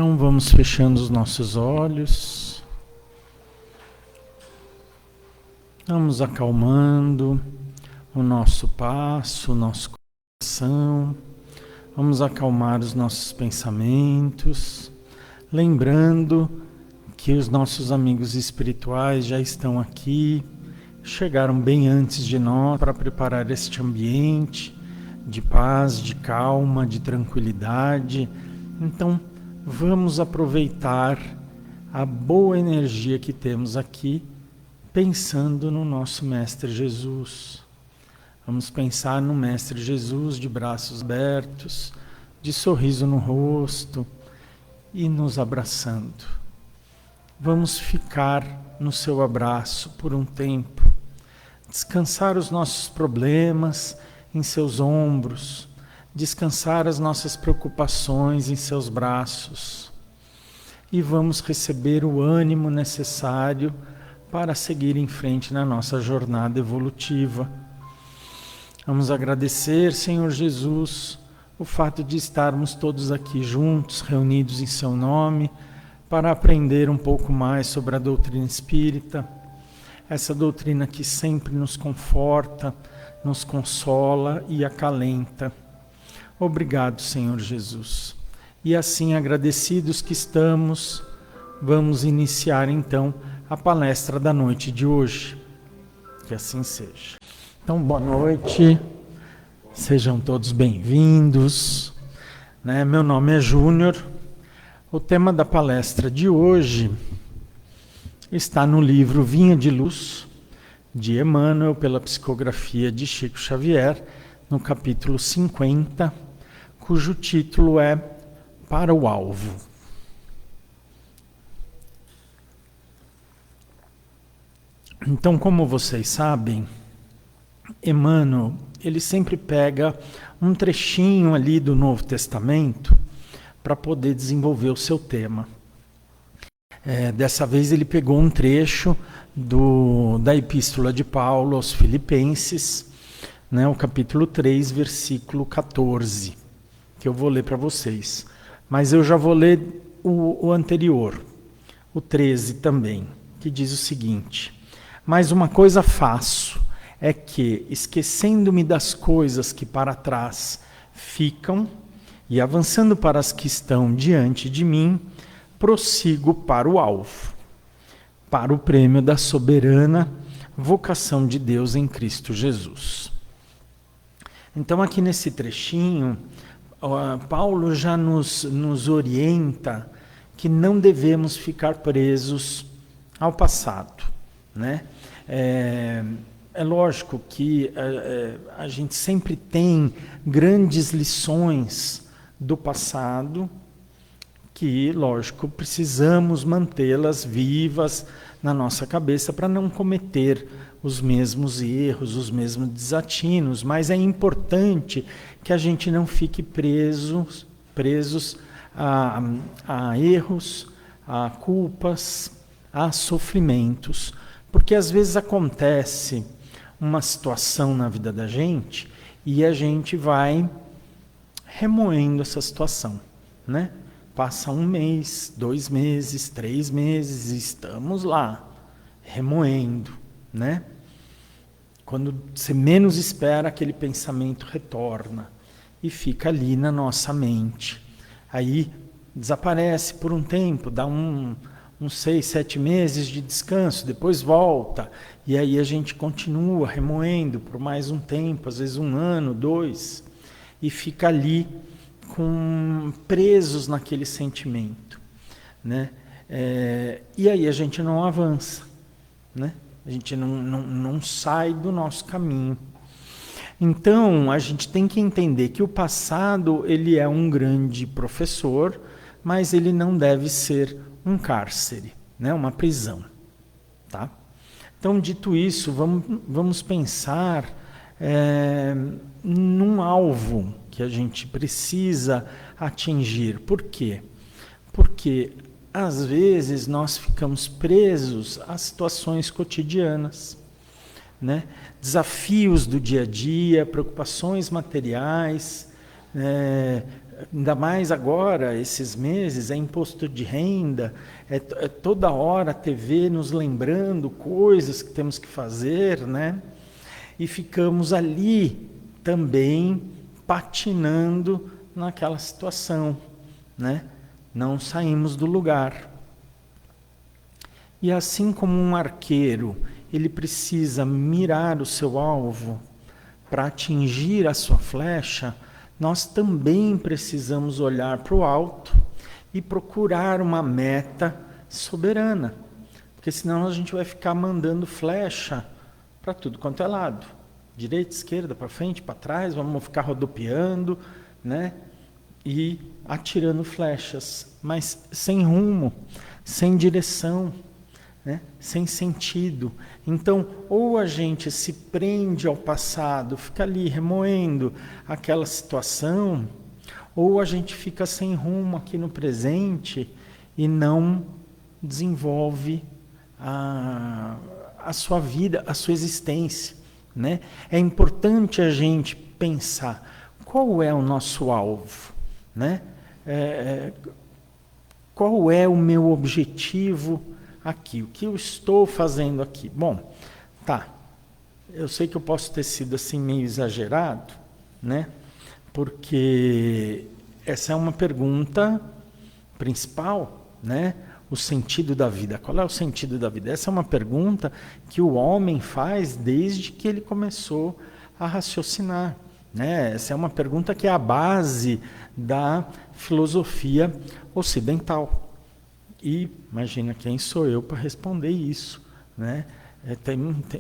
Então vamos fechando os nossos olhos, vamos acalmando o nosso passo, o nosso coração, vamos acalmar os nossos pensamentos, lembrando que os nossos amigos espirituais já estão aqui, chegaram bem antes de nós para preparar este ambiente de paz, de calma, de tranquilidade. Então, vamos aproveitar a boa energia que temos aqui, pensando no nosso Mestre Jesus. Vamos pensar no Mestre Jesus de braços abertos, de sorriso no rosto e nos abraçando. Vamos ficar no seu abraço por um tempo, descansar os nossos problemas em seus ombros, descansar as nossas preocupações em seus braços e vamos receber o ânimo necessário para seguir em frente na nossa jornada evolutiva. Vamos agradecer, Senhor Jesus, o fato de estarmos todos aqui juntos, reunidos em seu nome, para aprender um pouco mais sobre a doutrina espírita, essa doutrina que sempre nos conforta, nos consola e acalenta. Obrigado, Senhor Jesus. E assim, agradecidos que estamos, vamos iniciar então a palestra da noite de hoje. Que assim seja. Então, boa noite, sejam todos bem-vindos. Meu nome é Júnior. O tema da palestra de hoje está no livro Vinha de Luz, de Emmanuel, pela psicografia de Chico Xavier, no capítulo 50, cujo título é Para o Alvo. Então, como vocês sabem, Emmanuel, ele sempre pega um trechinho ali do Novo Testamento para poder desenvolver o seu tema. Dessa vez ele pegou um trecho da Epístola de Paulo aos Filipenses, o capítulo 3, versículo 14, que eu vou ler para vocês. Mas eu já vou ler o anterior, o 13 também, que diz o seguinte: mas uma coisa faço, é que, esquecendo-me das coisas que para trás ficam, e avançando para as que estão diante de mim, prossigo para o alvo, para o prêmio da soberana vocação de Deus em Cristo Jesus. Então, aqui nesse trechinho, Paulo já nos orienta que não devemos ficar presos ao passado, É lógico que a gente sempre tem grandes lições do passado que, lógico, precisamos mantê-las vivas na nossa cabeça para não cometer os mesmos erros, os mesmos desatinos, mas é importante que a gente não fique presos a erros, a culpas, a sofrimentos, porque às vezes acontece uma situação na vida da gente e a gente vai remoendo essa situação, Passa 1 mês, 2 meses, 3 meses, estamos lá, remoendo, Quando você menos espera, aquele pensamento retorna e fica ali na nossa mente. Aí desaparece por um tempo, dá uns 6, 7 meses de descanso, depois volta, e aí a gente continua remoendo por mais um tempo, às vezes 1 ano, 2, e fica ali presos naquele sentimento, e aí a gente não avança, A gente não sai do nosso caminho. Então, a gente tem que entender que o passado, ele é um grande professor, mas ele não deve ser um cárcere, uma prisão, tá? Então, dito isso, vamos pensar num alvo que a gente precisa atingir. Por quê? Porque, às vezes, nós ficamos presos a situações cotidianas, Desafios do dia a dia, preocupações materiais, Ainda mais agora, esses meses, é imposto de renda, é toda hora a TV nos lembrando coisas que temos que fazer, né? E ficamos ali também patinando naquela situação, né? Não saímos do lugar. E assim como um arqueiro, ele precisa mirar o seu alvo para atingir a sua flecha, nós também precisamos olhar para o alto e procurar uma meta soberana. Porque senão a gente vai ficar mandando flecha para tudo quanto é lado. Direita, esquerda, para frente, para trás, vamos ficar rodopiando, né? E atirando flechas, mas sem rumo, sem direção, né? Sem sentido. Então, ou a gente se prende ao passado, fica ali remoendo aquela situação, ou a gente fica sem rumo aqui no presente e não desenvolve a sua vida, a sua existência, né? É importante a gente pensar qual é o nosso alvo, né? Qual é o meu objetivo aqui? O que eu estou fazendo aqui? Bom, tá. Eu sei que eu posso ter sido assim meio exagerado, né? Porque essa é uma pergunta principal, né? O sentido da vida. Qual é o sentido da vida? Essa é uma pergunta que o homem faz desde que ele começou a raciocinar, né? Essa é uma pergunta que é a base da filosofia ocidental. E imagina quem sou eu para responder isso, né?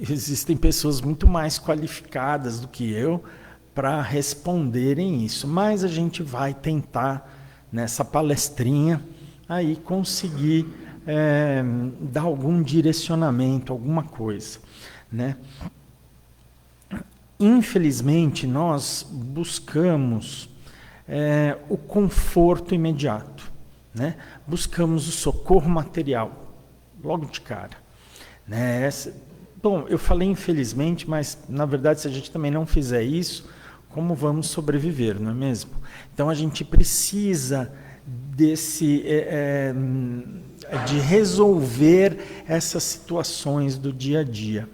Existem pessoas muito mais qualificadas do que eu para responderem isso, mas a gente vai tentar nessa palestrinha aí conseguir dar algum direcionamento, alguma coisa, né? Infelizmente nós buscamos o conforto imediato, né? Buscamos o socorro material, logo de cara, né? Bom, eu falei infelizmente, mas na verdade se a gente também não fizer isso, como vamos sobreviver, não é mesmo? Então a gente precisa de resolver essas situações do dia a dia.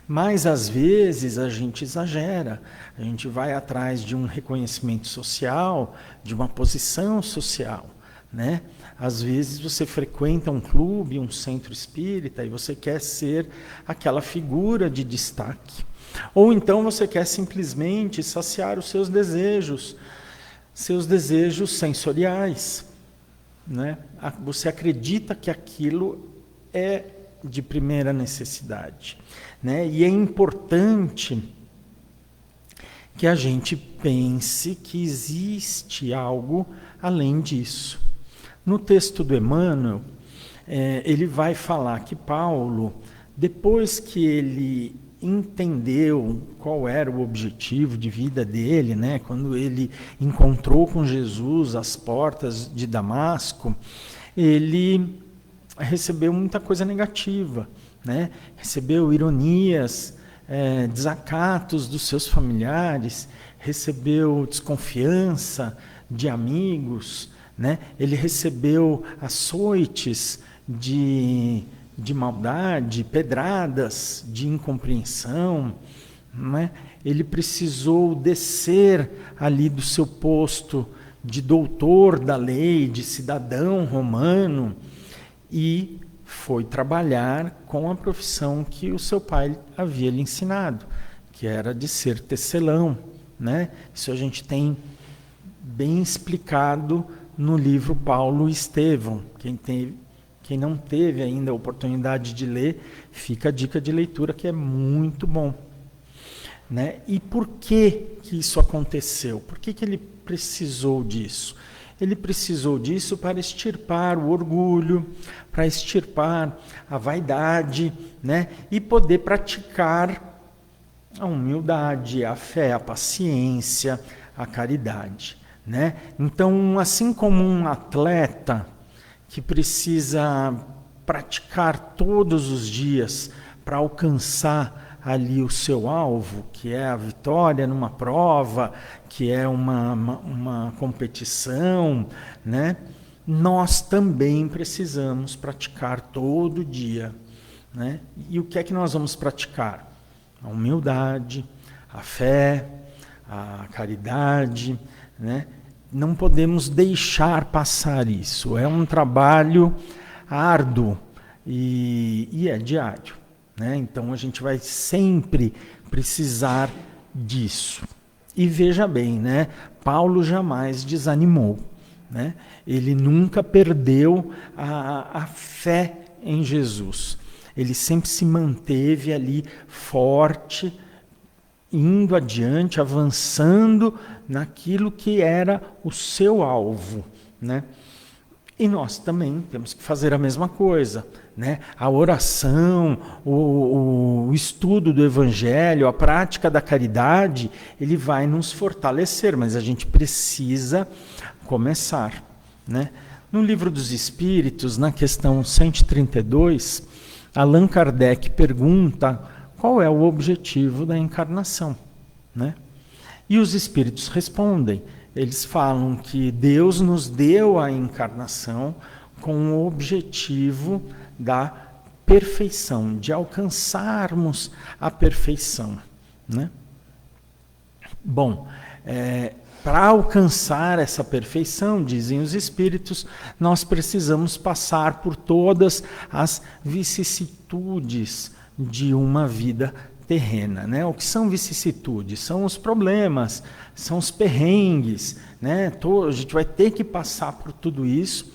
Mas às vezes a gente exagera, a gente vai atrás de um reconhecimento social, de uma posição social, né? Às vezes você frequenta um clube, um centro espírita e você quer ser aquela figura de destaque. Ou então você quer simplesmente saciar os seus desejos sensoriais, né? Você acredita que aquilo é de primeira necessidade, né? E é importante que a gente pense que existe algo além disso. No texto do Emmanuel, ele vai falar que Paulo, depois que ele entendeu qual era o objetivo de vida dele, né? Quando ele encontrou com Jesus às portas de Damasco, ele recebeu muita coisa negativa, né? Recebeu ironias, desacatos dos seus familiares, recebeu desconfiança de amigos, né? Ele recebeu açoites de maldade, pedradas de incompreensão, né? Ele precisou descer ali do seu posto de doutor da lei, de cidadão romano, e foi trabalhar com a profissão que o seu pai havia lhe ensinado, que era de ser tecelão, né? Isso a gente tem bem explicado no livro Paulo e Estevão. Quem não teve ainda a oportunidade de ler, fica a dica de leitura que é muito bom, né? E por que isso aconteceu? Por que ele precisou disso? Ele precisou disso para extirpar o orgulho, para extirpar a vaidade, né? E poder praticar a humildade, a fé, a paciência, a caridade, né? Então, assim como um atleta que precisa praticar todos os dias para alcançar ali o seu alvo, que é a vitória numa prova, que é uma competição, né? Nós também precisamos praticar todo dia, né? E o que é que nós vamos praticar? A humildade, a fé, a caridade, né? Não podemos deixar passar isso. É um trabalho árduo e é diário, né? Então a gente vai sempre precisar disso. E veja bem, né? Paulo jamais desanimou, né? Ele nunca perdeu a fé em Jesus. Ele sempre se manteve ali forte, indo adiante, avançando naquilo que era o seu alvo, né? E nós também temos que fazer a mesma coisa, né? A oração, o estudo do Evangelho, a prática da caridade, ele vai nos fortalecer, mas a gente precisa começar, né? No Livro dos Espíritos, na questão 132, Allan Kardec pergunta qual é o objetivo da encarnação, né? E os espíritos respondem. Eles falam que Deus nos deu a encarnação com o objetivo da perfeição, de alcançarmos a perfeição, né? Bom, para alcançar essa perfeição, dizem os espíritos, nós precisamos passar por todas as vicissitudes de uma vida terrena, né? O que são vicissitudes? São os problemas, são os perrengues, né? A gente vai ter que passar por tudo isso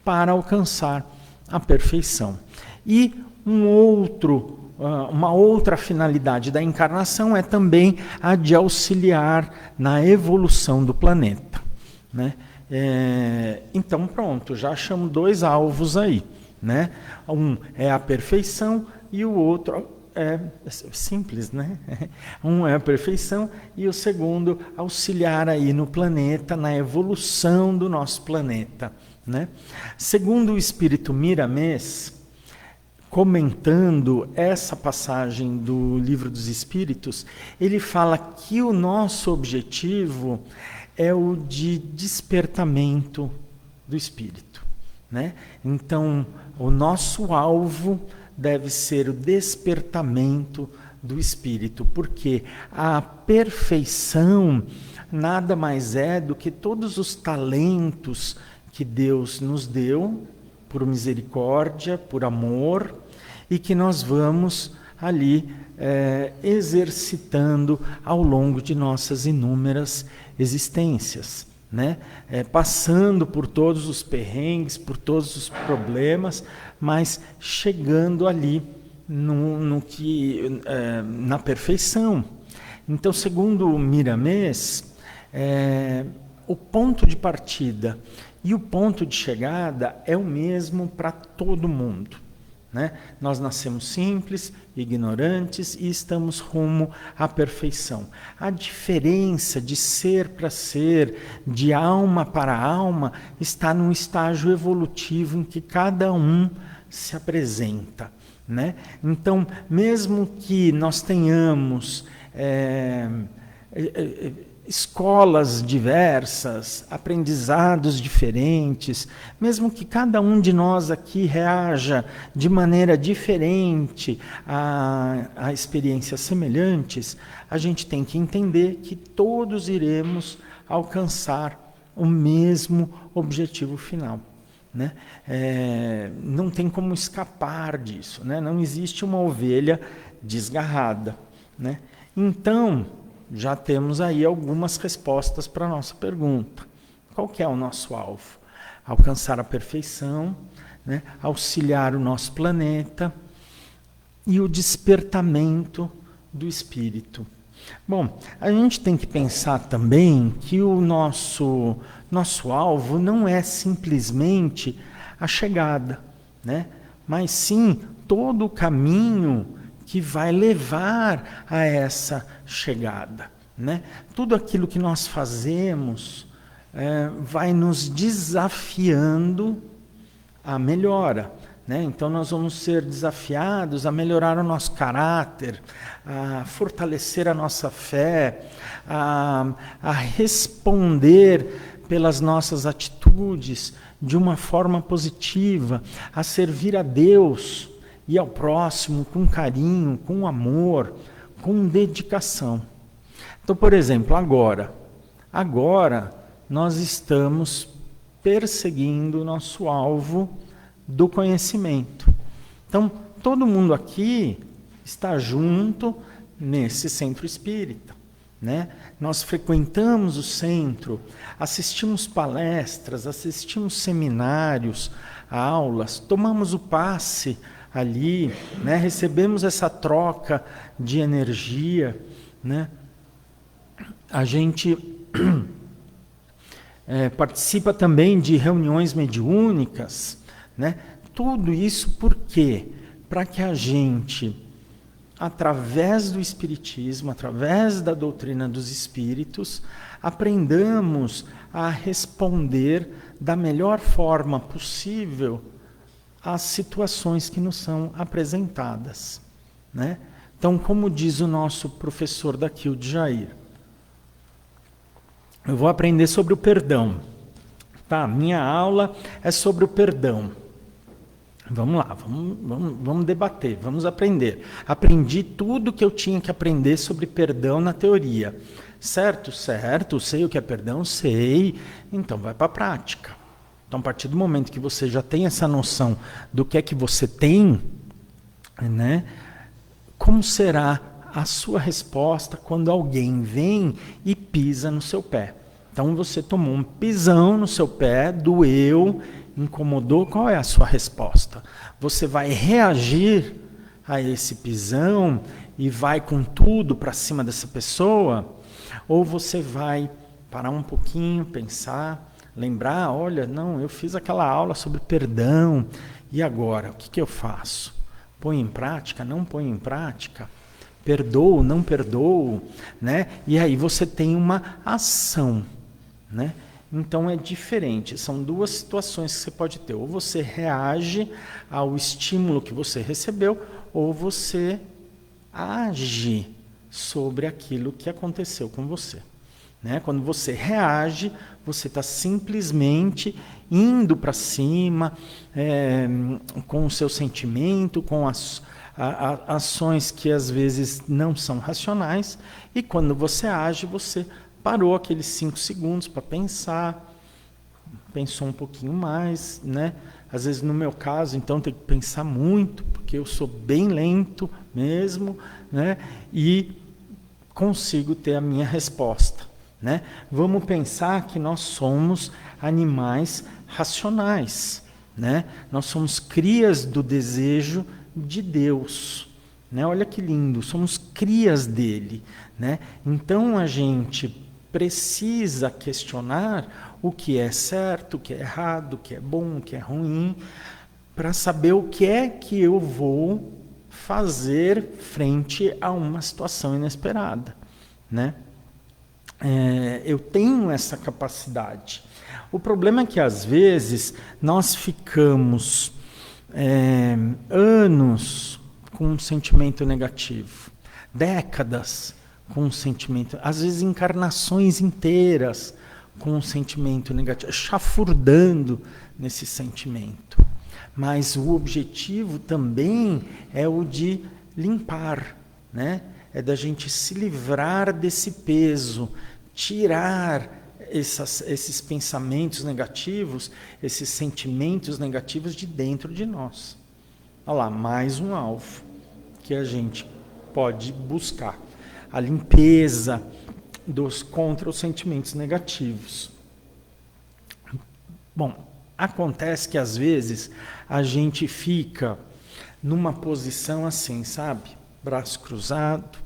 para alcançar a perfeição. E uma outra finalidade da encarnação é também a de auxiliar na evolução do planeta, né? Então pronto, já achamos 2 alvos aí, né? Um é a perfeição e o outro é simples, né? Um é a perfeição e o segundo, auxiliar aí no planeta, na evolução do nosso planeta, né? Segundo o Espírito Miramês, comentando essa passagem do Livro dos Espíritos, ele fala que o nosso objetivo é o de despertamento do espírito, né? Então, o nosso alvo deve ser o despertamento do espírito, porque a perfeição nada mais é do que todos os talentos que Deus nos deu, por misericórdia, por amor, e que nós vamos ali exercitando ao longo de nossas inúmeras existências, né? Passando por todos os perrengues, por todos os problemas, mas chegando ali na perfeição. Então, segundo o Miramês, o ponto de partida e o ponto de chegada é o mesmo para todo mundo, né? Nós nascemos simples, ignorantes e estamos rumo à perfeição. A diferença de ser para ser, de alma para alma, está num estágio evolutivo em que cada um se apresenta, né? Então, mesmo que nós tenhamos escolas diversas, aprendizados diferentes, mesmo que cada um de nós aqui reaja de maneira diferente a experiências semelhantes, a gente tem que entender que todos iremos alcançar o mesmo objetivo final, né? Não tem como escapar disso, né? Não existe uma ovelha desgarrada, né? Então, já temos aí algumas respostas para a nossa pergunta. Qual que é o nosso alvo? Alcançar a perfeição, né? Auxiliar o nosso planeta e o despertamento do espírito. Bom, a gente tem que pensar também que o nosso alvo não é simplesmente a chegada, né? Mas sim todo o caminho que vai levar a essa chegada, né? Tudo aquilo que nós fazemos vai nos desafiando à melhora, né? Então nós vamos ser desafiados a melhorar o nosso caráter, a fortalecer a nossa fé, a responder pelas nossas atitudes de uma forma positiva, a servir a Deus e ao próximo com carinho, com amor, com dedicação. Então, por exemplo, agora nós estamos perseguindo o nosso alvo do conhecimento. Então, todo mundo aqui está junto nesse centro espírita, né? Nós frequentamos o centro, assistimos palestras, assistimos seminários, aulas, tomamos o passe ali, né? Recebemos essa troca de energia, né? A gente participa também de reuniões mediúnicas, né? Tudo isso por quê? Para que a gente, através do Espiritismo, através da doutrina dos Espíritos, aprendamos a responder da melhor forma possível às situações que nos são apresentadas, né? Então, como diz o nosso professor daqui, o Jair, eu vou aprender sobre o perdão. Tá, minha aula é sobre o perdão. Vamos lá, vamos debater, vamos aprender. Aprendi tudo que eu tinha que aprender sobre perdão na teoria. Certo, sei o que é perdão, sei. Então vai para a prática. Então, a partir do momento que você já tem essa noção do que é que você tem, né? Como será a sua resposta quando alguém vem e pisa no seu pé? Então você tomou um pisão no seu pé, doeu, incomodou, qual é a sua resposta? Você vai reagir a esse pisão e vai com tudo para cima dessa pessoa? Ou você vai parar um pouquinho, pensar, lembrar, olha, não, eu fiz aquela aula sobre perdão, e agora, o que eu faço? Põe em prática, não põe em prática? Perdoo, não perdoo, né? E aí você tem uma ação, né? Então é diferente, são duas situações que você pode ter. Ou você reage ao estímulo que você recebeu, ou você age sobre aquilo que aconteceu com você, né? Quando você reage, você está simplesmente indo para cima com o seu sentimento, com as ações que às vezes não são racionais, e quando você age, você parou aqueles 5 segundos para pensar, pensou um pouquinho mais, né? Às vezes, no meu caso, então, tem que pensar muito, porque eu sou bem lento mesmo, né? E consigo ter a minha resposta, né? Vamos pensar que nós somos animais racionais, né? Nós somos crias do desejo de Deus, né? Olha que lindo, somos crias dele, né? Então a gente precisa questionar o que é certo, o que é errado, o que é bom, o que é ruim, para saber o que é que eu vou fazer frente a uma situação inesperada, né? Eu tenho essa capacidade. O problema é que às vezes nós ficamos anos com um sentimento negativo, décadas com um sentimento, às vezes encarnações inteiras com um sentimento negativo, chafurdando nesse sentimento. Mas o objetivo também é o de limpar, né? É da gente se livrar desse peso, tirar esses pensamentos negativos, esses sentimentos negativos de dentro de nós. Olha lá, mais um alvo que a gente pode buscar. A limpeza contra os sentimentos negativos. Bom, acontece que às vezes a gente fica numa posição assim, sabe? Braço cruzado,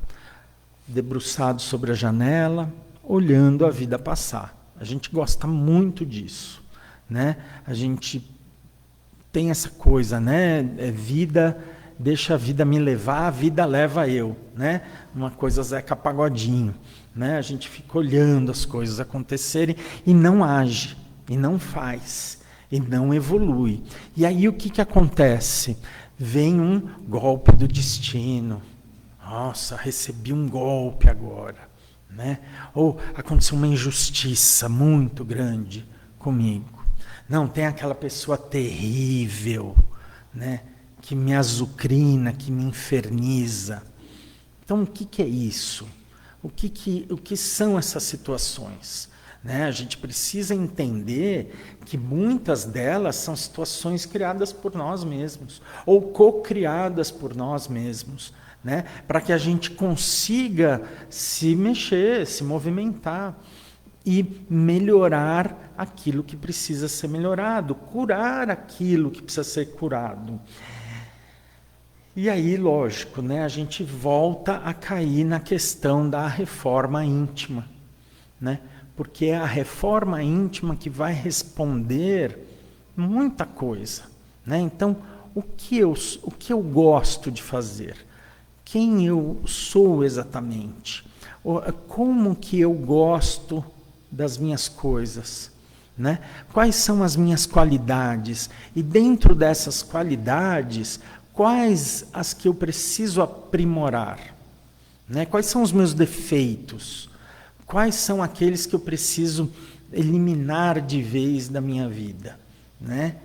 debruçado sobre a janela, olhando a vida passar. A gente gosta muito disso, né? A gente tem essa coisa, né? Deixa a vida me levar, a vida leva eu, né? Uma coisa Zeca Pagodinho, né? A gente fica olhando as coisas acontecerem e não age, e não faz, e não evolui. E aí o que acontece? Vem um golpe do destino. Nossa, recebi um golpe agora, né? Ou aconteceu uma injustiça muito grande comigo. Não, tem aquela pessoa terrível, né? Que me azucrina, que me inferniza. Então, o que é isso? O que são essas situações? Né? A gente precisa entender que muitas delas são situações criadas por nós mesmos, ou co-criadas por nós mesmos, né? Para que a gente consiga se mexer, se movimentar e melhorar aquilo que precisa ser melhorado, curar aquilo que precisa ser curado. E aí, lógico, né, a gente volta a cair na questão da reforma íntima, né? Porque é a reforma íntima que vai responder muita coisa, né? Então, o que eu gosto de fazer? Quem eu sou exatamente? Como que eu gosto das minhas coisas? Né? Quais são as minhas qualidades? E dentro dessas qualidades, quais as que eu preciso aprimorar? Né? Quais são os meus defeitos? Quais são aqueles que eu preciso eliminar de vez da minha vida? Né?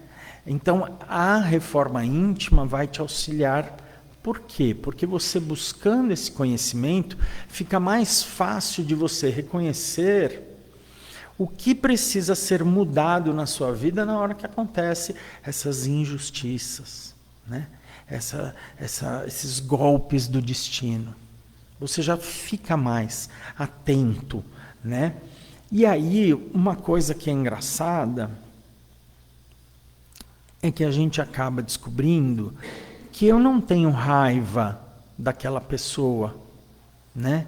Então, a reforma íntima vai te auxiliar. Por quê? Porque você buscando esse conhecimento, fica mais fácil de você reconhecer o que precisa ser mudado na sua vida na hora que acontece essas injustiças, né? Esses golpes do destino. Você já fica mais atento, né? E aí, uma coisa que é engraçada é que a gente acaba descobrindo que eu não tenho raiva daquela pessoa, né?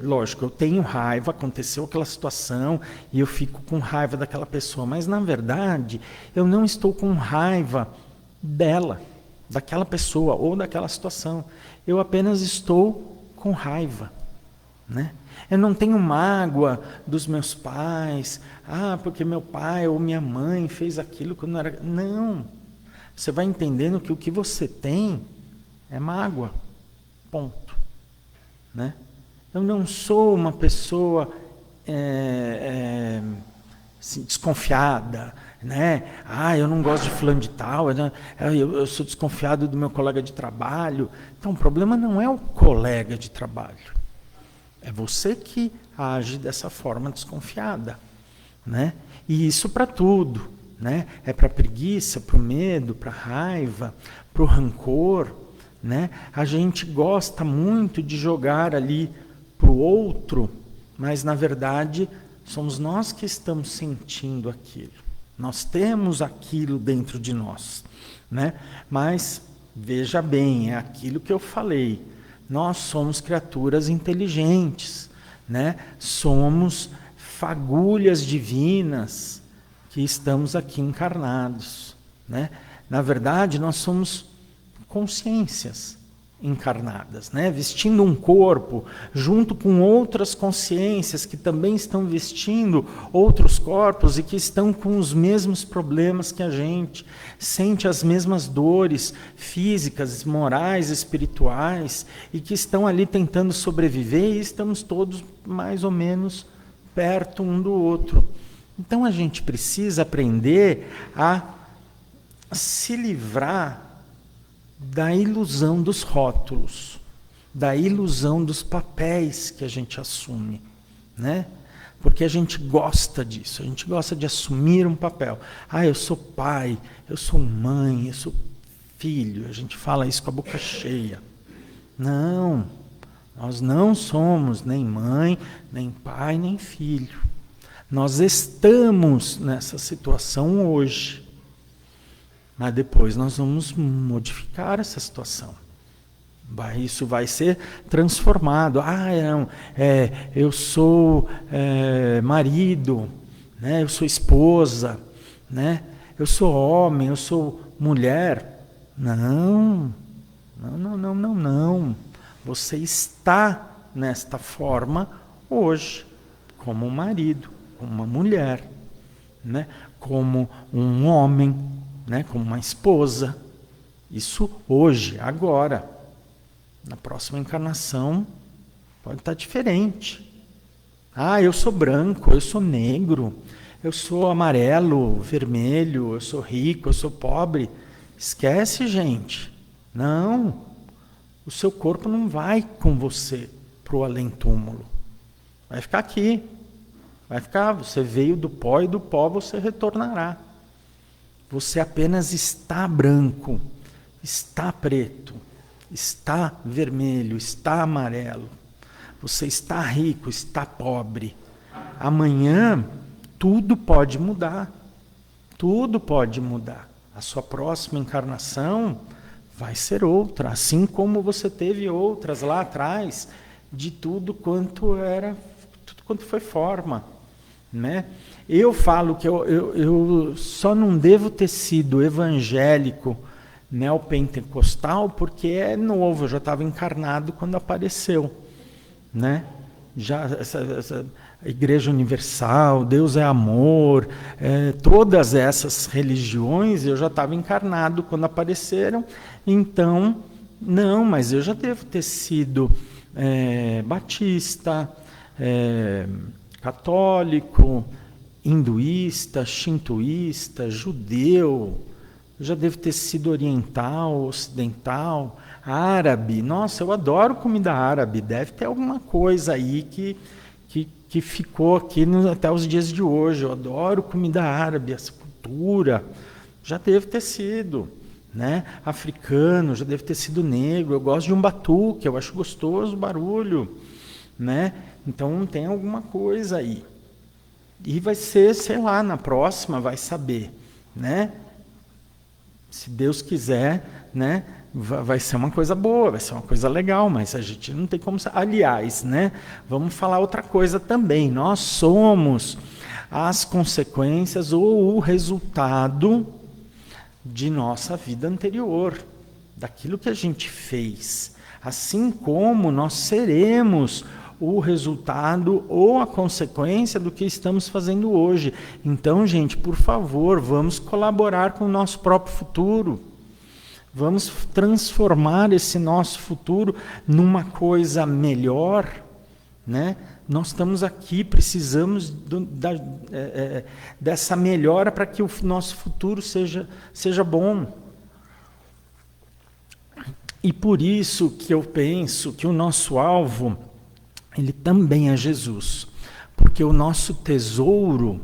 Lógico, eu tenho raiva, aconteceu aquela situação e eu fico com raiva daquela pessoa, mas na verdade eu não estou com raiva dela, daquela pessoa ou daquela situação. Eu apenas estou com raiva, né? Eu não tenho mágoa dos meus pais, porque meu pai ou minha mãe fez aquilo quando não era. Não. Você vai entendendo que o que você tem é mágoa. Ponto. Né? Eu não sou uma pessoa assim, desconfiada, né? Eu não gosto de fulano de tal, né? Eu sou desconfiado do meu colega de trabalho. Então, o problema não é o colega de trabalho. É você que age dessa forma desconfiada, né? E isso para tudo, né? É para a preguiça, para o medo, para a raiva, para o rancor, né? A gente gosta muito de jogar ali para o outro, mas na verdade somos nós que estamos sentindo aquilo. Nós temos aquilo dentro de nós, né? Mas veja bem, é aquilo que eu falei. Nós somos criaturas inteligentes, né? Somos fagulhas divinas que estamos aqui encarnados, né? Na verdade, nós somos consciências encarnadas, né? Vestindo um corpo, junto com outras consciências que também estão vestindo outros corpos e que estão com os mesmos problemas que a gente, sente as mesmas dores físicas, morais, espirituais, e que estão ali tentando sobreviver, e estamos todos mais ou menos perto um do outro. Então a gente precisa aprender a se livrar da ilusão dos rótulos, da ilusão dos papéis que a gente assume, né? Porque a gente gosta disso, a gente gosta de assumir um papel. Eu sou pai, eu sou mãe, eu sou filho, a gente fala isso com a boca cheia. Não, nós não somos nem mãe, nem pai, nem filho. Nós estamos nessa situação hoje. Mas depois nós vamos modificar essa situação. Isso vai ser transformado. Eu sou marido, né? Eu sou esposa, né? Eu sou homem, eu sou mulher. Não. Você está nesta forma hoje, como um marido, como uma mulher, né? como um homem, né? Como uma esposa. Isso hoje, agora. Na próxima encarnação pode estar diferente. Ah, eu sou branco, eu sou negro, eu sou amarelo, vermelho, eu sou rico, eu sou pobre. Esquece, gente. Não. O seu corpo não vai com você para o além-túmulo. Vai ficar aqui. Vai ficar. Você veio do pó e do pó você retornará. Você apenas está branco, está preto, está vermelho, está amarelo. Você está rico, está pobre. Amanhã tudo pode mudar. Tudo pode mudar. A sua próxima encarnação vai ser outra, assim como você teve outras lá atrás, de tudo quanto foi forma, né? Eu falo que eu só não devo ter sido evangélico neopentecostal porque é novo, eu já estava encarnado quando apareceu, né? Já essa Igreja Universal, Deus é amor, todas essas religiões eu já estava encarnado quando apareceram, então, não, mas eu já devo ter sido batista, católico, hinduísta, shintoísta, judeu, eu já devo ter sido oriental, ocidental, árabe. Nossa, eu adoro comida árabe, deve ter alguma coisa aí que ficou aqui até os dias de hoje. Eu adoro comida árabe, essa cultura. Já deve ter sido, né? Africano, já deve ter sido negro. Eu gosto de um batuque, eu acho gostoso o barulho, né? Então tem alguma coisa aí. E vai ser, sei lá, na próxima vai saber, né? Se Deus quiser, né? Vai ser uma coisa boa, vai ser uma coisa legal, mas a gente não tem como... Aliás, né? Vamos falar outra coisa também. Nós somos as consequências ou o resultado de nossa vida anterior, daquilo que a gente fez. Assim como nós seremos o resultado ou a consequência do que estamos fazendo hoje. Então, gente, por favor, vamos colaborar com o nosso próprio futuro. Vamos transformar esse nosso futuro numa coisa melhor, né? Nós estamos aqui, precisamos dessa melhora para que o nosso futuro seja bom. E por isso que eu penso que o nosso alvo, ele também é Jesus. Porque o nosso tesouro,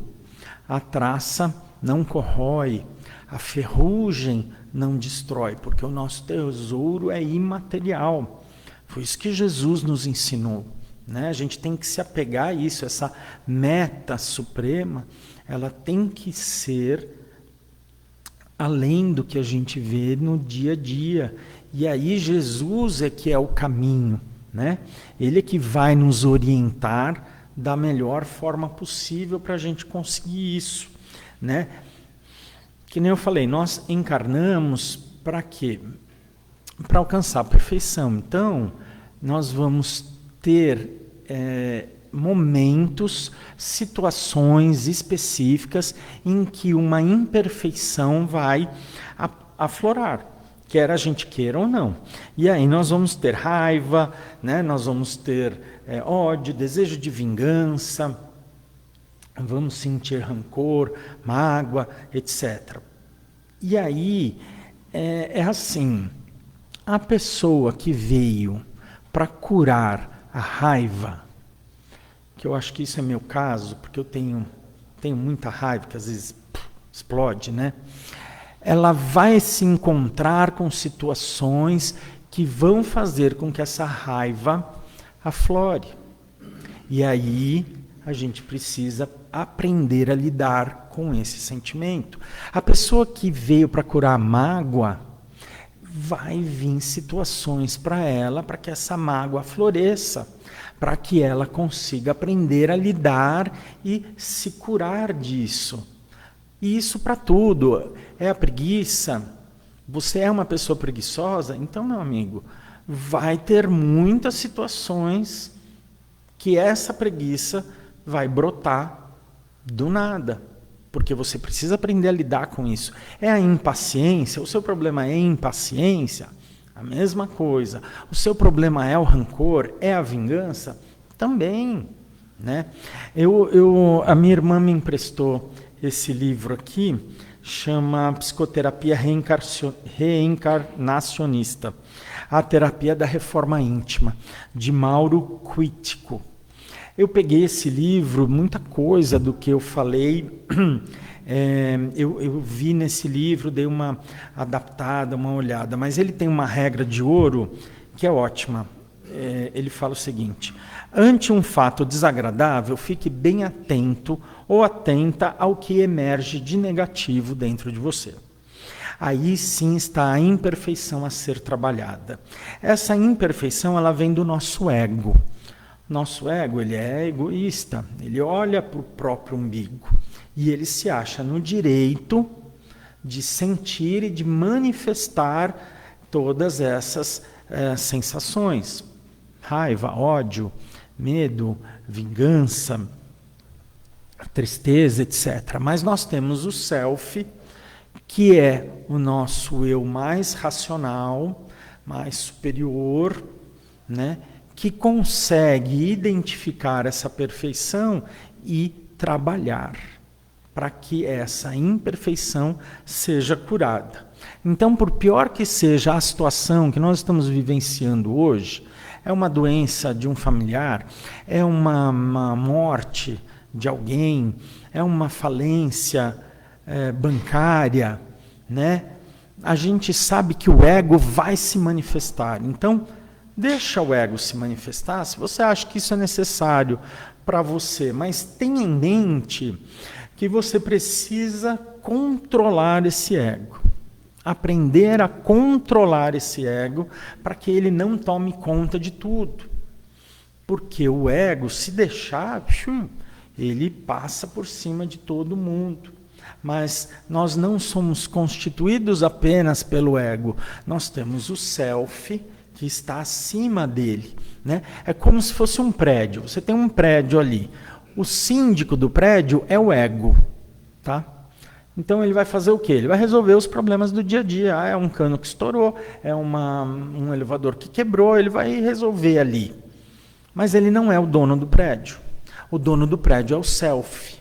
a traça não corrói, a ferrugem não destrói, porque o nosso tesouro é imaterial. Foi isso que Jesus nos ensinou, né? A gente tem que se apegar a isso, essa meta suprema, ela tem que ser além do que a gente vê no dia a dia. E aí Jesus é que é o caminho, né? Ele é que vai nos orientar da melhor forma possível para a gente conseguir isso, né? Que nem eu falei, nós encarnamos para quê? Para alcançar a perfeição. Então, nós vamos ter momentos, situações específicas em que uma imperfeição vai aflorar, quer a gente queira ou não. E aí nós vamos ter raiva, né? Nós vamos ter ódio, desejo de vingança, vamos sentir rancor, mágoa, etc. E aí, é assim, a pessoa que veio para curar a raiva, que eu acho que isso é meu caso, porque eu tenho muita raiva, que às vezes explode, né? Ela vai se encontrar com situações que vão fazer com que essa raiva aflore. E aí a gente precisa aprender a lidar com esse sentimento. A pessoa que veio para curar a mágoa, vai vir situações para ela, para que essa mágoa floresça, para que ela consiga aprender a lidar e se curar disso. E isso para tudo. É a preguiça. Você é uma pessoa preguiçosa? Então, meu amigo, vai ter muitas situações que essa preguiça vai brotar do nada, porque você precisa aprender a lidar com isso. É a impaciência, o seu problema é impaciência, a mesma coisa. O seu problema é o rancor, é a vingança, também, né? A minha irmã me emprestou esse livro aqui, chama Psicoterapia Reencarnacionista, a terapia da reforma íntima, de Mauro Quitico. Eu peguei esse livro, muita coisa do que eu falei, eu vi nesse livro, dei uma adaptada, uma olhada, mas ele tem uma regra de ouro que é ótima. Ele fala o seguinte: ante um fato desagradável, fique bem atento ou atenta ao que emerge de negativo dentro de você. Aí sim está a imperfeição a ser trabalhada. Essa imperfeição, ela vem do nosso ego. Nosso ego, ele é egoísta, ele olha para o próprio umbigo e ele se acha no direito de sentir e de manifestar todas essas sensações. Raiva, ódio, medo, vingança, tristeza, etc. Mas nós temos o self, que é o nosso eu mais racional, mais superior, né? Que consegue identificar essa perfeição e trabalhar para que essa imperfeição seja curada. Então, por pior que seja a situação que nós estamos vivenciando hoje, é uma doença de um familiar, é uma morte de alguém, é uma falência bancária, né? A gente sabe que o ego vai se manifestar. Então, deixa o ego se manifestar se você acha que isso é necessário para você, mas tenha em mente que você precisa controlar esse ego. Aprender a controlar esse ego para que ele não tome conta de tudo. Porque o ego, se deixar, ele passa por cima de todo mundo. Mas nós não somos constituídos apenas pelo ego. Nós temos o self, que está acima dele, né? É como se fosse um prédio. Você tem um prédio ali. O síndico do prédio é o ego, tá? Então ele vai fazer o quê? Ele vai resolver os problemas do dia a dia. É um cano que estourou, é um elevador que quebrou, ele vai resolver ali. Mas ele não é o dono do prédio. O dono do prédio é o self.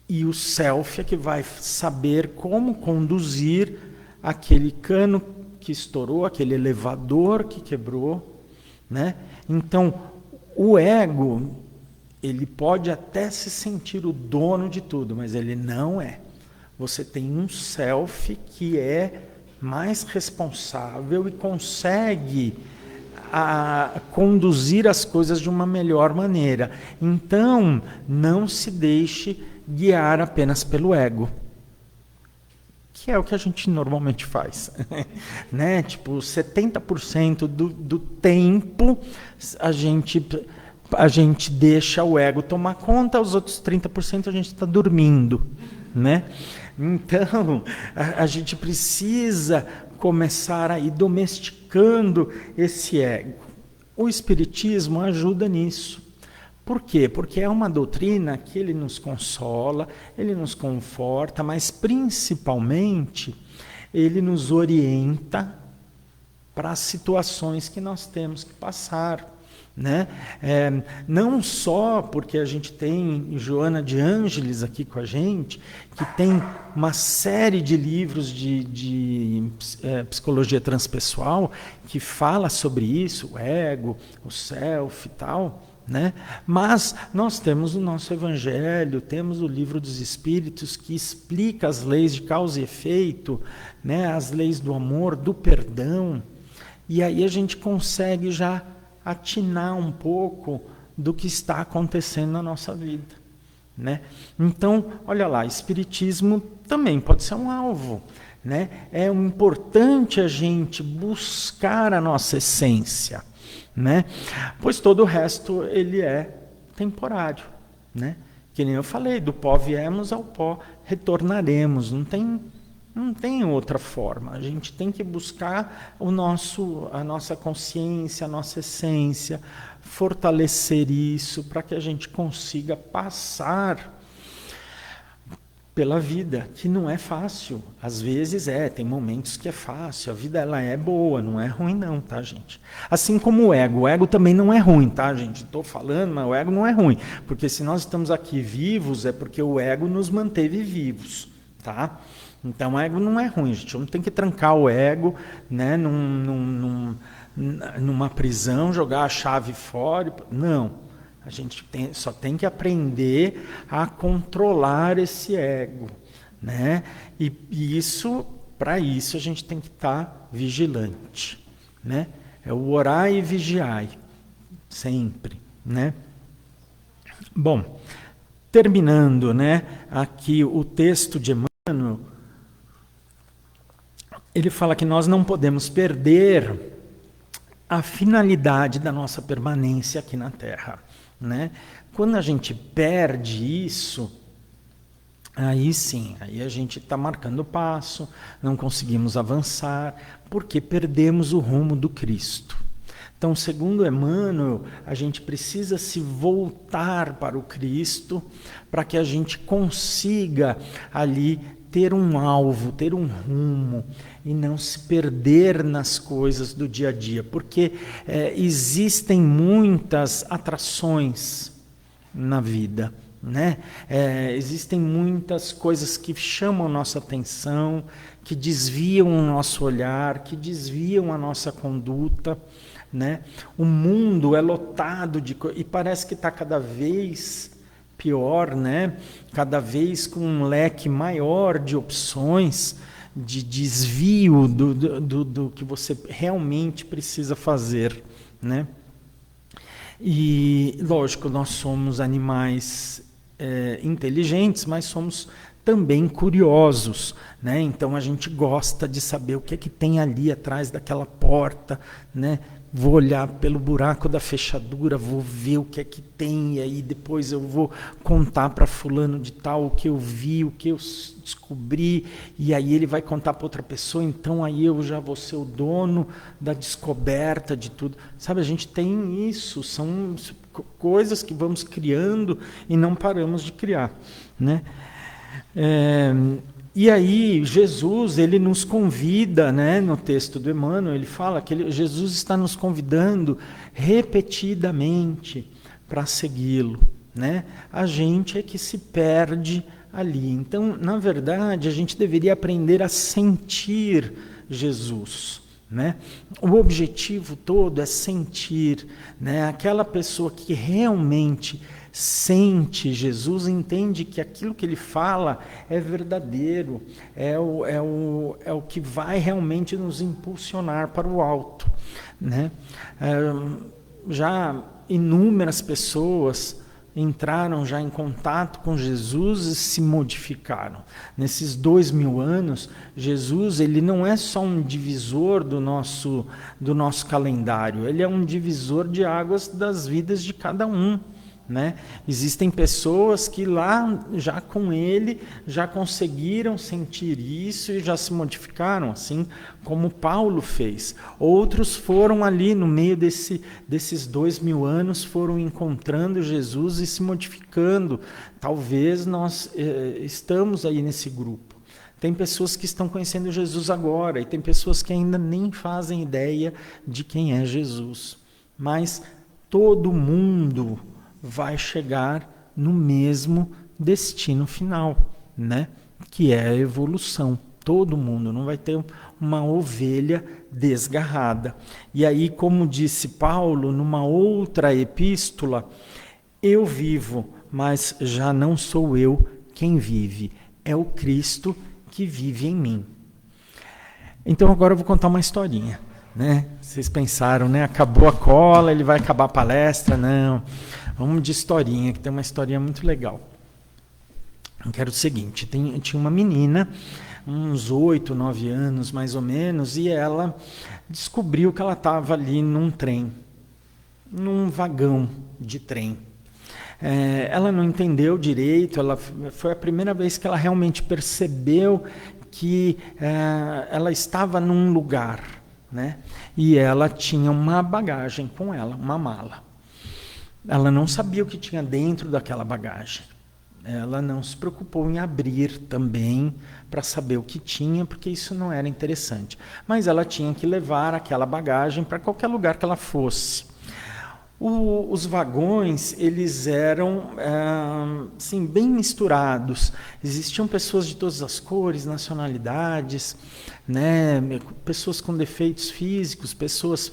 E o self é que vai saber como conduzir aquele cano que estourou, aquele elevador que quebrou, né? Então, o ego, ele pode até se sentir o dono de tudo, mas ele não é. Você tem um self que é mais responsável e consegue conduzir as coisas de uma melhor maneira. Então, não se deixe guiar apenas pelo ego, que é o que a gente normalmente faz, né? Tipo, 70% do tempo a gente deixa o ego tomar conta, os outros 30% a gente está dormindo, né? Então, a gente precisa começar a ir domesticando esse ego. O Espiritismo ajuda nisso. Por quê? Porque é uma doutrina que ele nos consola, ele nos conforta, mas principalmente ele nos orienta para as situações que nós temos que passar, né? Não só porque a gente tem Joana de Ângeles aqui com a gente, que tem uma série de livros de psicologia transpessoal que fala sobre isso, o ego, o self e tal, né? Mas nós temos o nosso Evangelho, temos o Livro dos Espíritos que explica as leis de causa e efeito, né? As leis do amor, do perdão, e aí a gente consegue já atinar um pouco do que está acontecendo na nossa vida, né? Então, olha lá, Espiritismo também pode ser um alvo, né? É importante a gente buscar a nossa essência, né? Pois todo o resto ele é temporário, né? Que nem eu falei, do pó viemos, ao pó retornaremos. Não tem outra forma. A gente tem que buscar a nossa consciência, a nossa essência, fortalecer isso para que a gente consiga passar pela vida, que não é fácil. Às vezes tem momentos que é fácil, a vida ela é boa, não é ruim não, tá, gente? Assim como o ego também não é ruim, tá, gente? Estou falando, mas o ego não é ruim, porque se nós estamos aqui vivos, é porque o ego nos manteve vivos, tá? Então o ego não é ruim, gente, não tem que trancar o ego, né, numa prisão, jogar a chave fora, não. A gente só tem que aprender a controlar esse ego, né? E isso, para isso, a gente tem que estar vigilante, né? É o orar e vigiar, sempre, né? Bom, terminando, né? Aqui o texto de Emmanuel, ele fala que nós não podemos perder a finalidade da nossa permanência aqui na Terra. Né? Quando a gente perde isso, aí sim, aí a gente está marcando passo, não conseguimos avançar, porque perdemos o rumo do Cristo. Então, segundo Emmanuel, a gente precisa se voltar para o Cristo, para que a gente consiga ali ter um alvo, ter um rumo, e não se perder nas coisas do dia a dia, porque existem muitas atrações na vida, né? Existem muitas coisas que chamam nossa atenção, que desviam o nosso olhar, que desviam a nossa conduta, né? O mundo é lotado de coisas, e parece que está cada vez pior, né? Cada vez com um leque maior de opções, de desvio do que você realmente precisa fazer, né? E, lógico, nós somos animais inteligentes, mas somos também curiosos, né? Então a gente gosta de saber o que é que tem ali atrás daquela porta, né? Vou olhar pelo buraco da fechadura, vou ver o que é que tem, e aí depois eu vou contar para fulano de tal o que eu vi, o que eu descobri, e aí ele vai contar para outra pessoa, então aí eu já vou ser o dono da descoberta de tudo. Sabe, a gente tem isso, são coisas que vamos criando e não paramos de criar, né? E aí Jesus, ele nos convida, né, no texto do Emmanuel, ele fala que Jesus está nos convidando repetidamente para segui-lo, né? A gente é que se perde ali. Então, na verdade, a gente deveria aprender a sentir Jesus, né? O objetivo todo é sentir, né? Aquela pessoa que realmente sente Jesus, entende que aquilo que ele fala é verdadeiro, é o que vai realmente nos impulsionar para o alto, né? Já inúmeras pessoas entraram já em contato com Jesus e se modificaram. Nesses 2000 anos, Jesus, ele não é só um divisor do nosso calendário, ele é um divisor de águas das vidas de cada um, né? Existem pessoas que lá, já com ele, já conseguiram sentir isso e já se modificaram, assim como Paulo fez. Outros foram ali no meio desses 2000 anos, foram encontrando Jesus e se modificando. Talvez nós estamos aí nesse grupo. Tem pessoas que estão conhecendo Jesus agora e tem pessoas que ainda nem fazem ideia de quem é Jesus. Mas todo mundo vai chegar no mesmo destino final, né? Que é a evolução. Todo mundo, não vai ter uma ovelha desgarrada. E aí, como disse Paulo, numa outra epístola, eu vivo, mas já não sou eu quem vive, é o Cristo que vive em mim. Então agora eu vou contar uma historinha, né? Vocês pensaram, né? Acabou a cola, ele vai acabar a palestra? Não. Vamos de historinha, que tem uma historinha muito legal. Eu quero o seguinte, tinha uma menina, uns 8, 9 anos mais ou menos, e ela descobriu que ela estava ali num trem, num vagão de trem. Ela não entendeu direito, foi a primeira vez que ela realmente percebeu que ela estava num lugar, né? E ela tinha uma bagagem com ela, uma mala. Ela não sabia o que tinha dentro daquela bagagem, Ela não se preocupou em abrir também para saber o que tinha, porque isso não era interessante. Mas ela tinha que levar aquela bagagem para qualquer lugar que ela fosse. Os vagões, eles eram assim, bem misturados. Existiam pessoas de todas as cores, nacionalidades, né? Pessoas com defeitos físicos, pessoas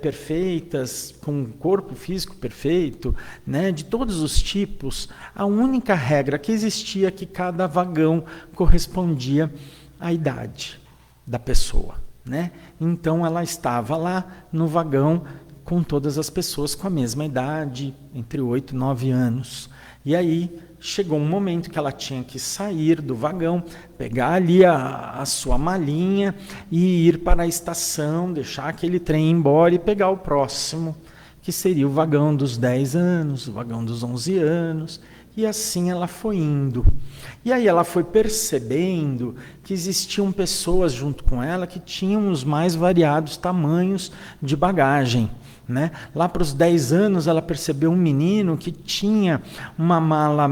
perfeitas, com um corpo físico perfeito, né? De todos os tipos. A única regra que existia é que cada vagão correspondia à idade da pessoa, né? Então ela estava lá no vagão com todas as pessoas com a mesma idade, entre 8 e 9 anos. E aí chegou um momento que ela tinha que sair do vagão, pegar ali a sua malinha e ir para a estação, deixar aquele trem ir embora e pegar o próximo, que seria o vagão dos 10 anos, o vagão dos 11 anos. E assim ela foi indo. E aí ela foi percebendo que existiam pessoas junto com ela que tinham os mais variados tamanhos de bagagem. Né? Lá para os 10 anos, ela percebeu um menino que tinha uma mala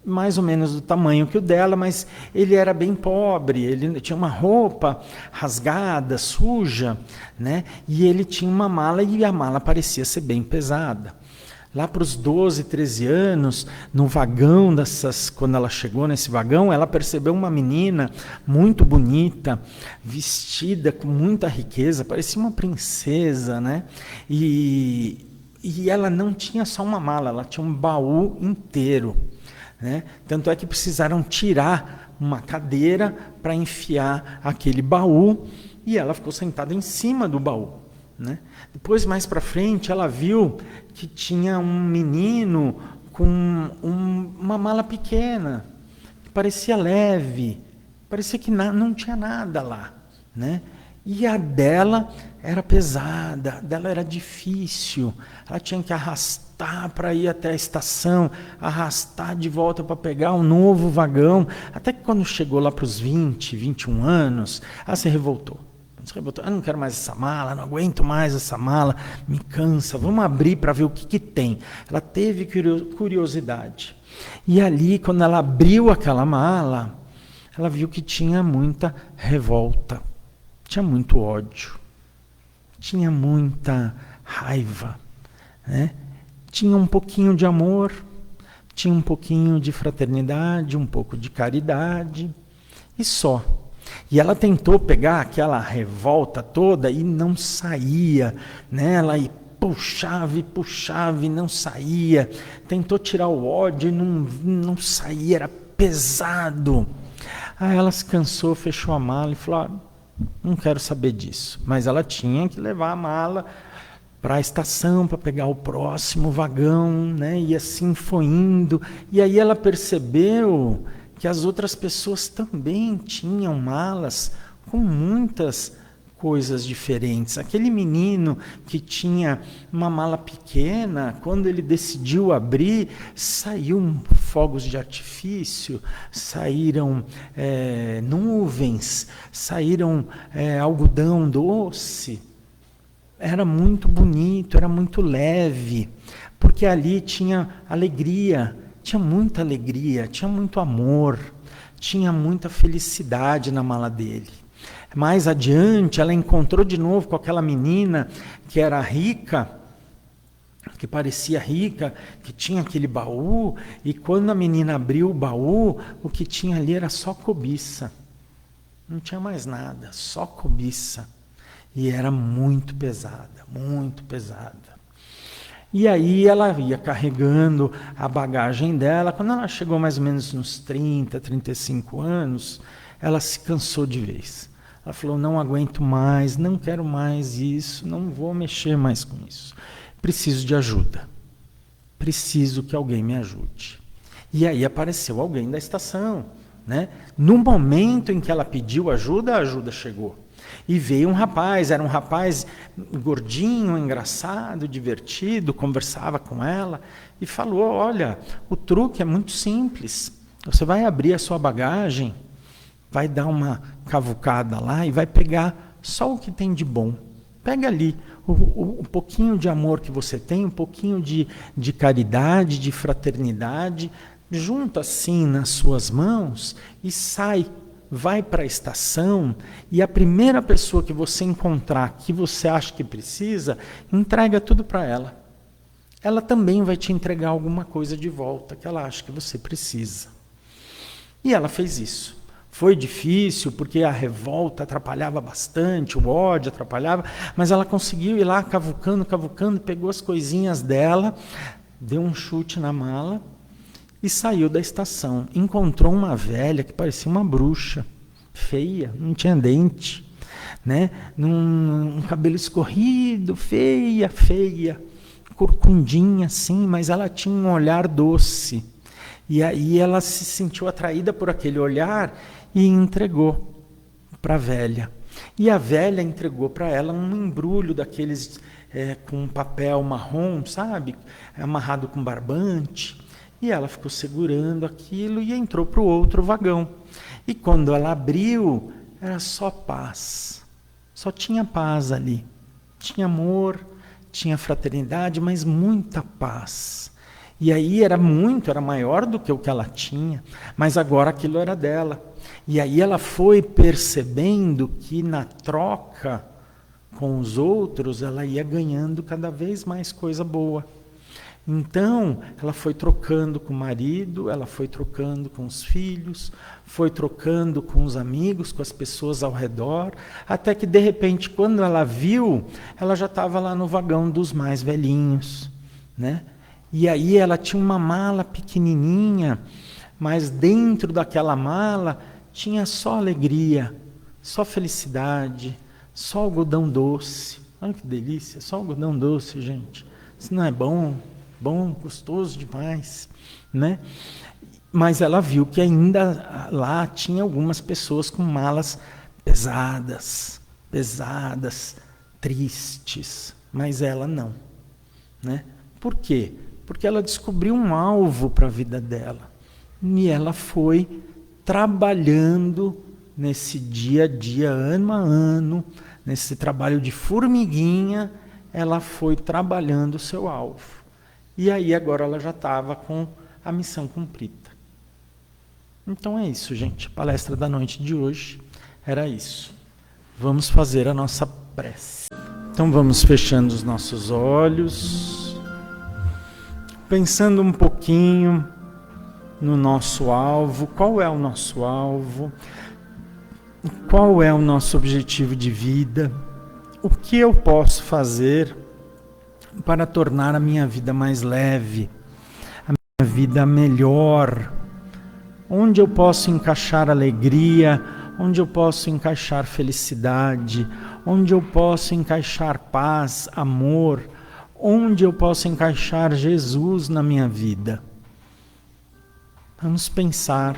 mais ou menos do tamanho que o dela, mas ele era bem pobre, ele tinha uma roupa rasgada, suja, né? E ele tinha uma mala e a mala parecia ser bem pesada. Lá para os 12, 13 anos, no vagão quando ela chegou nesse vagão, ela percebeu uma menina muito bonita, vestida com muita riqueza, parecia uma princesa, né? E ela não tinha só uma mala, ela tinha um baú inteiro, né? Tanto é que precisaram tirar uma cadeira para enfiar aquele baú e ela ficou sentada em cima do baú. Né? Depois, mais para frente, ela viu que tinha um menino com uma mala pequena, que parecia leve, parecia que não tinha nada lá. Né? E a dela era pesada, a dela era difícil, ela tinha que arrastar para ir até a estação, arrastar de volta para pegar um novo vagão, até que quando chegou lá para os 20, 21 anos, ela se revoltou. Eu não quero mais essa mala, não aguento mais essa mala, me cansa, vamos abrir para ver o que tem. Ela teve curiosidade. E ali, quando ela abriu aquela mala, ela viu que tinha muita revolta, tinha muito ódio, tinha muita raiva, né? Tinha um pouquinho de amor, tinha um pouquinho de fraternidade, um pouco de caridade, e só. E ela tentou pegar aquela revolta toda e não saía, né? Ela puxava e não saía. Tentou tirar o ódio e não saía, era pesado. Aí ela se cansou, fechou a mala e falou, não quero saber disso. Mas ela tinha que levar a mala para a estação, para pegar o próximo vagão, né? E assim foi indo. E aí ela percebeu que as outras pessoas também tinham malas com muitas coisas diferentes. Aquele menino que tinha uma mala pequena, quando ele decidiu abrir, saíram fogos de artifício, saíram nuvens, saíram algodão doce. Era muito bonito, era muito leve, porque ali tinha alegria, tinha muita alegria, tinha muito amor, tinha muita felicidade na mala dele. Mais adiante, ela encontrou de novo com aquela menina que era rica, que parecia rica, que tinha aquele baú, e quando a menina abriu o baú, o que tinha ali era só cobiça. Não tinha mais nada, só cobiça. E era muito pesada, muito pesada. E aí ela ia carregando a bagagem dela. Quando ela chegou mais ou menos nos 30, 35 anos, ela se cansou de vez. Ela falou, não aguento mais, não quero mais isso, não vou mexer mais com isso. Preciso de ajuda. Preciso que alguém me ajude. E aí apareceu alguém da estação, né? No momento em que ela pediu ajuda, a ajuda chegou. E veio um rapaz, era um rapaz gordinho, engraçado, divertido, conversava com ela e falou, olha, o truque é muito simples. Você vai abrir a sua bagagem, vai dar uma cavucada lá e vai pegar só o que tem de bom. Pega ali o pouquinho de amor que você tem, um pouquinho de caridade, de fraternidade, junta assim nas suas mãos e sai, vai para a estação, e a primeira pessoa que você encontrar que você acha que precisa, entrega tudo para ela. Ela também vai te entregar alguma coisa de volta que ela acha que você precisa. E ela fez isso. Foi difícil, porque a revolta atrapalhava bastante, o ódio atrapalhava, mas ela conseguiu ir lá cavucando, pegou as coisinhas dela, deu um chute na mala e saiu da estação. Encontrou uma velha que parecia uma bruxa, feia, não tinha dente, né? Um cabelo escorrido, feia, corcundinha assim, mas ela tinha um olhar doce. E aí ela se sentiu atraída por aquele olhar e entregou para a velha. E a velha entregou para ela um embrulho daqueles com papel marrom, sabe? Amarrado com barbante. E ela ficou segurando aquilo e entrou para o outro vagão. E quando ela abriu, era só paz. Só tinha paz ali. Tinha amor, tinha fraternidade, mas muita paz. E aí era maior do que o que ela tinha, mas agora aquilo era dela. E aí ela foi percebendo que na troca com os outros, ela ia ganhando cada vez mais coisa boa. Então, ela foi trocando com o marido, ela foi trocando com os filhos, foi trocando com os amigos, com as pessoas ao redor, até que, de repente, quando ela viu, ela já estava lá no vagão dos mais velhinhos, né? E aí ela tinha uma mala pequenininha, mas dentro daquela mala tinha só alegria, só felicidade, só algodão doce. Olha que delícia, só algodão doce, gente. Isso não é bom, gostoso demais, né? Mas ela viu que ainda lá tinha algumas pessoas com malas pesadas, tristes, mas ela não, né? Por quê? Porque ela descobriu um alvo para a vida dela. E ela foi trabalhando nesse dia a dia, ano a ano, nesse trabalho de formiguinha, ela foi trabalhando o seu alvo. E aí agora ela já estava com a missão cumprida. Então é isso, gente. A palestra da noite de hoje era isso. Vamos fazer a nossa prece. Então vamos fechando os nossos olhos, pensando um pouquinho no nosso alvo. Qual é o nosso alvo? Qual é o nosso objetivo de vida? O que eu posso fazer para tornar a minha vida mais leve, a minha vida melhor? Onde eu posso encaixar alegria? Onde eu posso encaixar felicidade? Onde eu posso encaixar paz, amor? Onde eu posso encaixar Jesus na minha vida? Vamos pensar,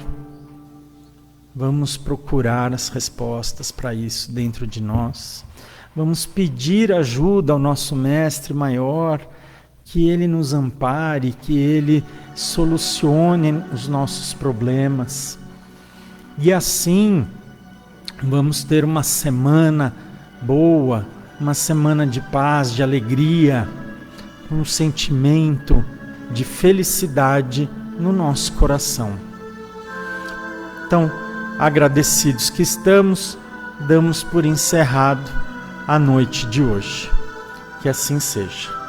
vamos procurar as respostas para isso dentro de nós. Vamos pedir ajuda ao nosso Mestre Maior, que Ele nos ampare, que Ele solucione os nossos problemas. E assim, vamos ter uma semana boa, uma semana de paz, de alegria, um sentimento de felicidade no nosso coração. Então, agradecidos que estamos, damos por encerrado a noite de hoje. Que assim seja.